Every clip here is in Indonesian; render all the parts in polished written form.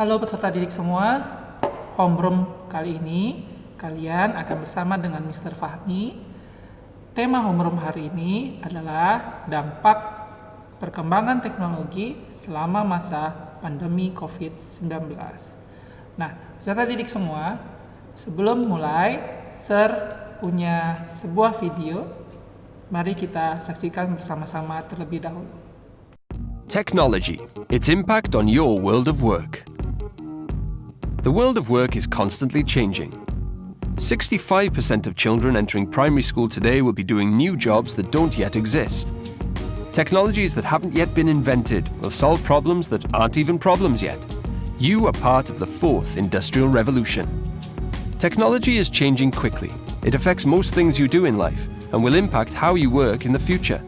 Halo peserta didik semua, homeroom kali ini kalian akan bersama dengan Mr. Fahmi. Tema homeroom hari ini adalah dampak perkembangan teknologi selama masa pandemi COVID-19. Nah, peserta didik semua, sebelum mulai, Sir punya sebuah video. Mari kita saksikan bersama-sama terlebih dahulu. Technology, its impact on your world of work. The world of work is constantly changing. 65% of children entering primary school today will be doing new jobs that don't yet exist. Technologies that haven't yet been invented will solve problems that aren't even problems yet. You are part of the fourth industrial revolution. Technology is changing quickly. It affects most things you do in life and will impact how you work in the future.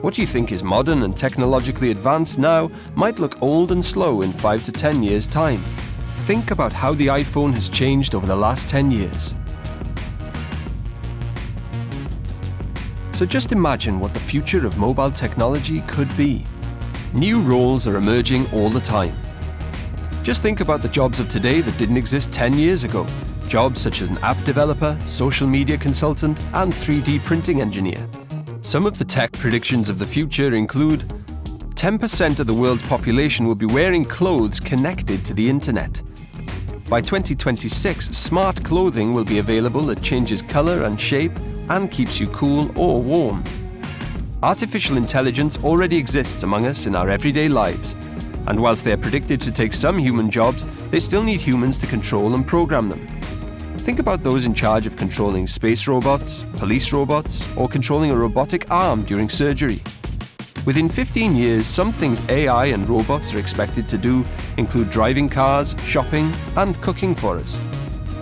What you think is modern and technologically advanced now might look old and slow in 5 to 10 years' time. Think about how the iPhone has changed over the last 10 years. So just imagine what the future of mobile technology could be. New roles are emerging all the time. Just think about the jobs of today that didn't exist 10 years ago. Jobs such as an app developer, social media consultant, and 3D printing engineer. Some of the tech predictions of the future include 10% of the world's population will be wearing clothes connected to the internet. By 2026, smart clothing will be available that changes color and shape and keeps you cool or warm. Artificial intelligence already exists among us in our everyday lives, and whilst they are predicted to take some human jobs, they still need humans to control and program them. Think about those in charge of controlling space robots, police robots, or controlling a robotic arm during surgery. Within 15 years, some things AI and robots are expected to do include driving cars, shopping, and cooking for us.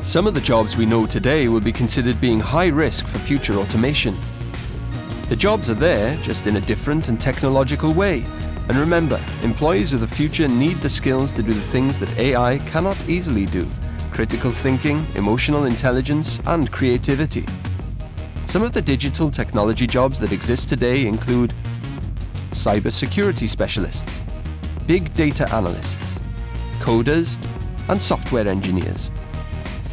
Some of the jobs we know today will be considered being high risk for future automation. The jobs are there, just in a different and technological way. And remember, employees of the future need the skills to do the things that AI cannot easily do: critical thinking, emotional intelligence, and creativity. Some of the digital technology jobs that exist today include cybersecurity specialists, big data analysts, coders, and software engineers.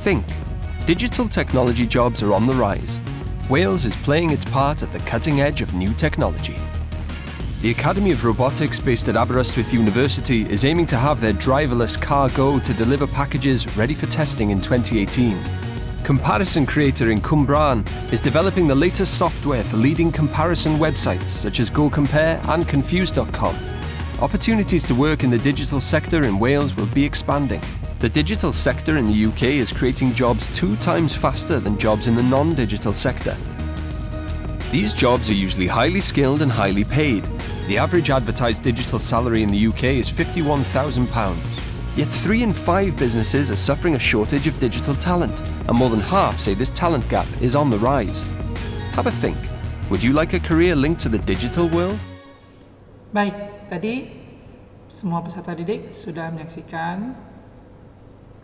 Think, digital technology jobs are on the rise. Wales is playing its part at the cutting edge of new technology. The Academy of Robotics based at Aberystwyth University is aiming to have their driverless car go to deliver packages ready for testing in 2018. Comparison Creator in Cwmbran is developing the latest software for leading comparison websites such as GoCompare and Confused.com. Opportunities to work in the digital sector in Wales will be expanding. The digital sector in the UK is creating jobs 2 times faster than jobs in the non-digital sector. These jobs are usually highly skilled and highly paid. The average advertised digital salary in the UK is £51,000. Yet 3 in 5 businesses are suffering a shortage of digital talent, and more than half say this talent gap is on the rise. Have a think. Would you like a career linked to the digital world? Baik, tadi semua peserta didik sudah menyaksikan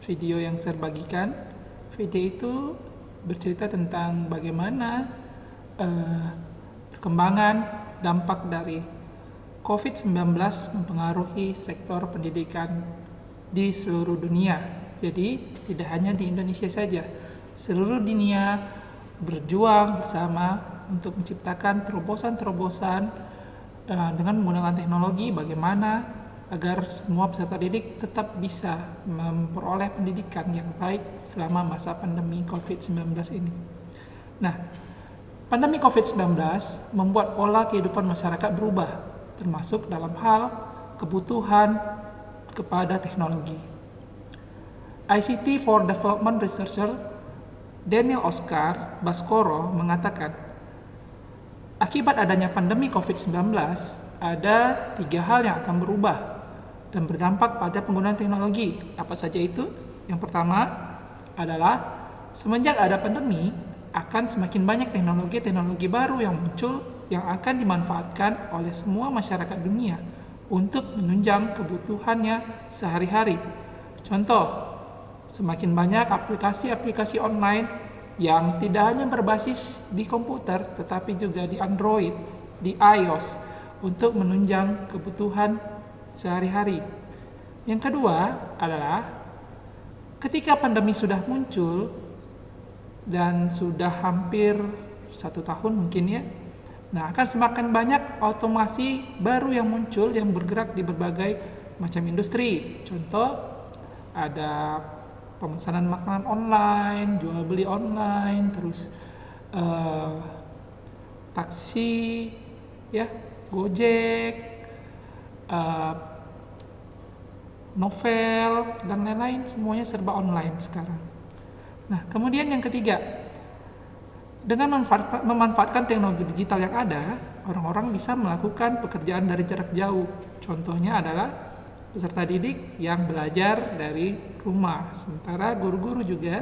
video yang saya bagikan. Video itu bercerita tentang bagaimana perkembangan dampak dari COVID-19 mempengaruhi sektor pendidikan di seluruh dunia. Jadi tidak hanya di Indonesia saja, seluruh dunia berjuang bersama untuk menciptakan terobosan-terobosan dengan menggunakan teknologi, bagaimana agar semua peserta didik tetap bisa memperoleh pendidikan yang baik selama masa pandemi COVID-19 ini. Nah, pandemi COVID-19 membuat pola kehidupan masyarakat berubah, termasuk dalam hal kebutuhan kepada teknologi. ICT for Development researcher Daniel Oscar Baskoro mengatakan, akibat adanya pandemi COVID-19, ada 3 hal yang akan berubah dan berdampak pada penggunaan teknologi. Apa saja itu? Yang pertama adalah semenjak ada pandemi, akan semakin banyak teknologi-teknologi baru yang muncul yang akan dimanfaatkan oleh semua masyarakat dunia untuk menunjang kebutuhannya sehari-hari. Contoh, semakin banyak aplikasi-aplikasi online yang tidak hanya berbasis di komputer tetapi juga di Android, di iOS untuk menunjang kebutuhan sehari-hari. Yang kedua adalah ketika pandemi sudah muncul dan sudah hampir 1 tahun mungkin ya, nah akan semakin banyak otomasi baru yang muncul yang bergerak di berbagai macam industri. Contoh, ada pemesanan makanan online, jual beli online, terus taksi, ya, Gojek, novel, dan lain-lain, semuanya serba online sekarang. Nah, kemudian yang ketiga, dengan memanfaatkan teknologi digital yang ada, orang-orang bisa melakukan pekerjaan dari jarak jauh. Contohnya adalah peserta didik yang belajar dari rumah. Sementara guru-guru juga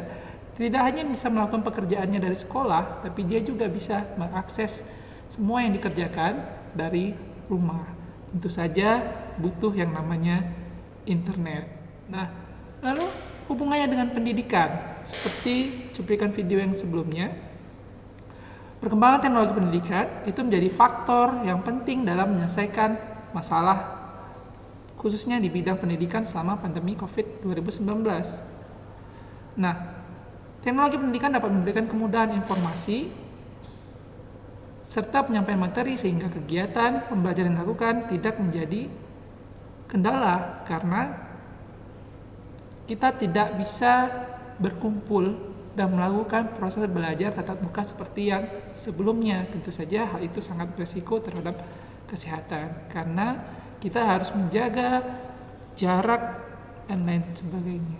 tidak hanya bisa melakukan pekerjaannya dari sekolah, tapi dia juga bisa mengakses semua yang dikerjakan dari rumah. Tentu saja butuh yang namanya internet. Nah, lalu hubungannya dengan pendidikan, seperti cuplikan video yang sebelumnya, perkembangan teknologi pendidikan itu menjadi faktor yang penting dalam menyelesaikan masalah khususnya di bidang pendidikan selama pandemi COVID-19. Nah, teknologi pendidikan dapat memberikan kemudahan informasi serta penyampaian materi sehingga kegiatan pembelajaran yang dilakukan tidak menjadi kendala karena kita tidak bisa berkumpul dan melakukan proses belajar tatap muka seperti yang sebelumnya. Tentu saja hal itu sangat berisiko terhadap kesehatan karena kita harus menjaga jarak dan lain sebagainya.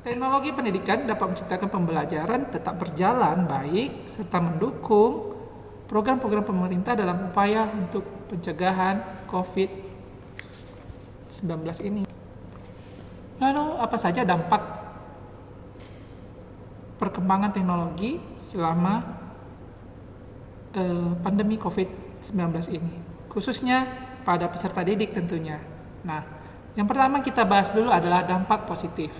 Teknologi pendidikan dapat menciptakan pembelajaran tetap berjalan baik serta mendukung program-program pemerintah dalam upaya untuk pencegahan COVID-19 ini. Lalu apa saja dampak perkembangan teknologi selama pandemi COVID-19 ini, khususnya pada peserta didik tentunya. Nah, yang pertama kita bahas dulu adalah dampak positif.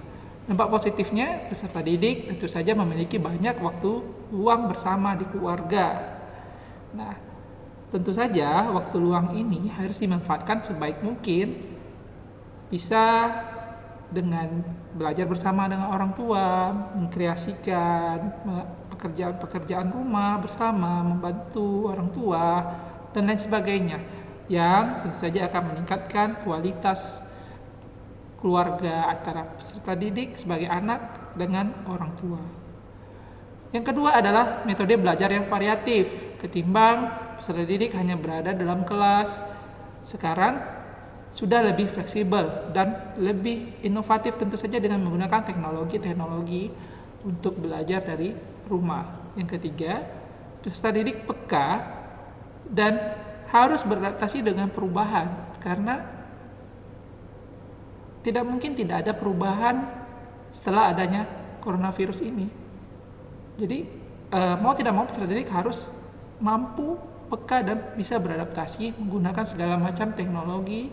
Dampak positifnya, peserta didik tentu saja memiliki banyak waktu luang bersama di keluarga. Nah, tentu saja waktu luang ini harus dimanfaatkan sebaik mungkin, bisa dengan belajar bersama dengan orang tua, mengkreasikan pekerjaan-pekerjaan rumah bersama, membantu orang tua, dan lain sebagainya, yang tentu saja akan meningkatkan kualitas keluarga antara peserta didik sebagai anak dengan orang tua. Yang kedua adalah metode belajar yang variatif, ketimbang peserta didik hanya berada dalam kelas. Sekarang sudah lebih fleksibel dan lebih inovatif tentu saja dengan menggunakan teknologi-teknologi untuk belajar dari rumah. Yang ketiga, peserta didik peka dan harus beradaptasi dengan perubahan karena tidak mungkin tidak ada perubahan setelah adanya coronavirus ini. Jadi mau tidak mau peserta didik harus mampu, peka dan bisa beradaptasi menggunakan segala macam teknologi,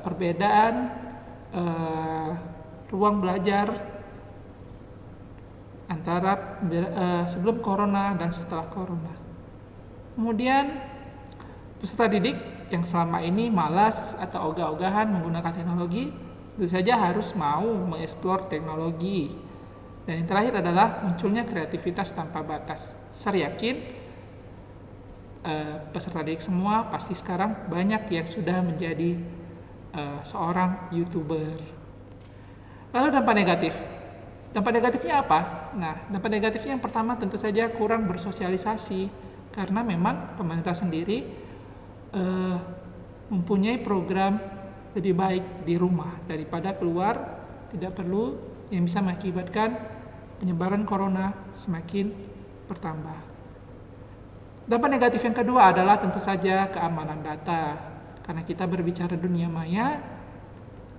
perbedaan ruang belajar antara sebelum corona dan setelah corona. Kemudian peserta didik yang selama ini malas atau ogah-ogahan menggunakan teknologi, tentu saja harus mau mengeksplor teknologi. Dan yang terakhir adalah munculnya kreativitas tanpa batas. Saya yakin peserta didik semua pasti sekarang banyak yang sudah menjadi seorang YouTuber. Lalu dampak negatif. Dampak negatifnya apa? Nah, dampak negatifnya yang pertama tentu saja kurang bersosialisasi karena memang pemerintah sendiri mempunyai program lebih baik di rumah daripada keluar, tidak perlu, yang bisa mengakibatkan penyebaran corona semakin bertambah. Dampak negatif yang kedua adalah tentu saja keamanan data. Karena kita berbicara dunia maya,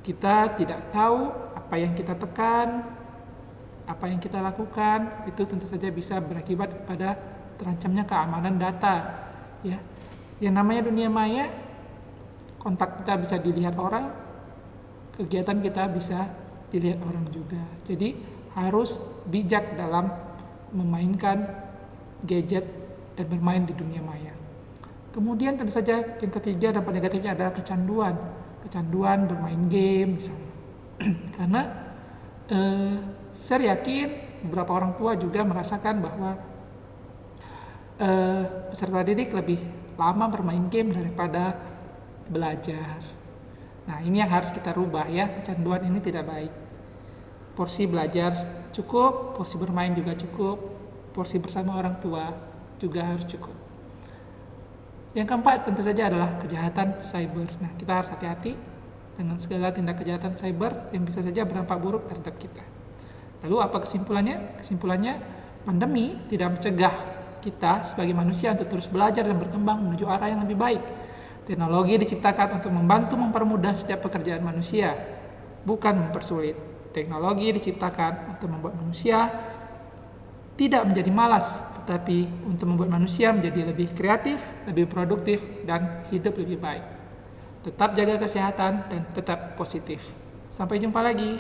kita tidak tahu apa yang kita tekan, apa yang kita lakukan, itu tentu saja bisa berakibat pada terancamnya keamanan data. Ya, yang namanya dunia maya, kontak kita bisa dilihat orang, kegiatan kita bisa dilihat orang juga. Jadi harus bijak dalam memainkan gadget dan bermain di dunia maya. Kemudian tentu saja yang ketiga dampak negatifnya adalah kecanduan. kecanduan bermain game misalnya. Karena saya yakin beberapa orang tua juga merasakan bahwa peserta didik lebih lama bermain game daripada belajar. Nah, ini yang harus kita rubah ya, kecanduan ini tidak baik. Porsi belajar cukup, porsi bermain juga cukup, porsi bersama orang tua juga harus cukup. Yang keempat tentu saja adalah kejahatan cyber. Nah, kita harus hati-hati dengan segala tindak kejahatan cyber yang bisa saja berdampak buruk terhadap kita. Lalu apa kesimpulannya? Kesimpulannya, pandemi tidak mencegah kita sebagai manusia untuk terus belajar dan berkembang menuju arah yang lebih baik. Teknologi diciptakan untuk membantu mempermudah setiap pekerjaan manusia, bukan mempersulit. Teknologi diciptakan untuk membuat manusia tidak menjadi malas, tetapi untuk membuat manusia menjadi lebih kreatif, lebih produktif, dan hidup lebih baik. Tetap jaga kesehatan dan tetap positif. Sampai jumpa lagi.